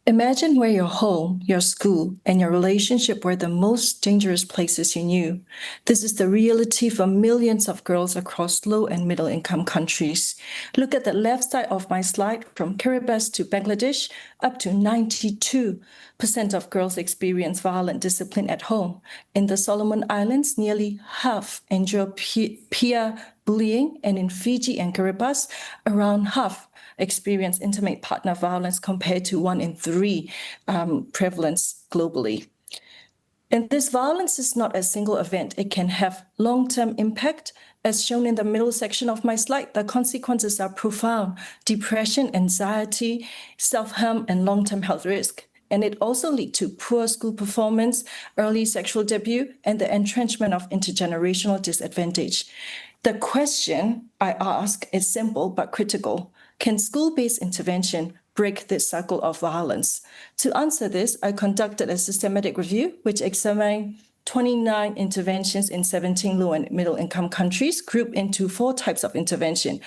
Imagine where your home, your school, and your relationship were the most dangerous places you knew. This is the reality for millions of girls across low and middle income countries. Look at the left side of my slide. From Kiribati to Bangladesh, up to 92% of girls experience violent discipline at home. In the Solomon Islands, nearly half endure peer bullying, and in Fiji and Kiribati, around half experience intimate partner violence compared to 1 in 3 prevalence globally. And this violence is not a single event. It can have long-term impact. As shown in the middle section of my slide, the consequences are profound: depression, anxiety, self-harm, and long-term health risk. And it also leads to poor school performance, early sexual debut, and the entrenchment of intergenerational disadvantage. The question I ask is simple but critical. Can school-based intervention break this cycle of violence? To answer this, I conducted a systematic review which examined 29 interventions in 17 low and middle income countries, grouped into 4 types of intervention: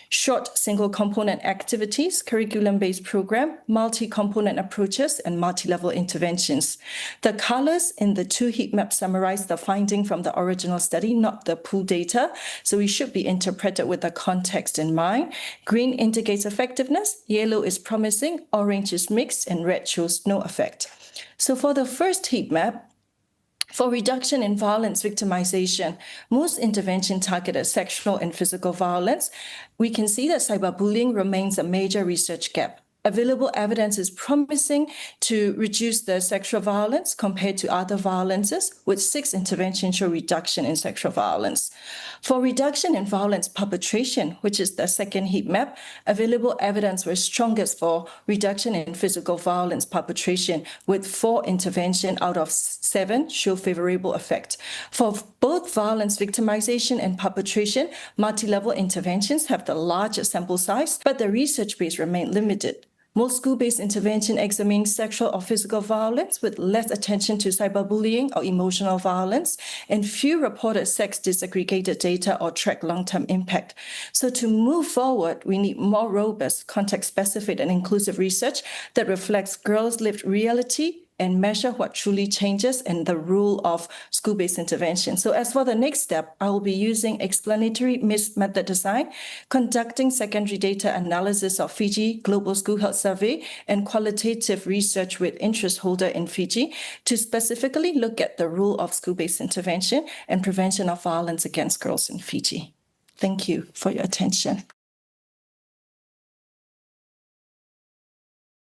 short single component activities, curriculum-based program, multi-component approaches, and multi-level interventions. The colors in the 2 heat maps summarize the finding from the original study, not the pool data, so it should be interpreted with the context in mind. Green indicates effectiveness, yellow is promising, orange is mixed, and red shows no effect. So for the first heat map, for reduction in violence victimization, most interventions targeted sexual and physical violence. We can see that cyberbullying remains a major research gap. Available evidence is promising to reduce the sexual violence compared to other violences, with 6 interventions show reduction in sexual violence. For reduction in violence perpetration, which is the second heat map, available evidence was strongest for reduction in physical violence perpetration, with 4 interventions out of 7 show favorable effect. For both violence victimization and perpetration, multi-level interventions have the largest sample size, but the research base remained limited. Most school-based intervention examine sexual or physical violence, with less attention to cyberbullying or emotional violence, and few reported sex disaggregated data or track long-term impact. So to move forward, we need more robust, context-specific, and inclusive research that reflects girls' lived reality and measure what truly changes in the role of school-based intervention. So as for the next step, I will be using explanatory method design, conducting secondary data analysis of Fiji Global School Health Survey, and qualitative research with interest holder in Fiji to specifically look at the role of school-based intervention and prevention of violence against girls in Fiji. Thank you for your attention.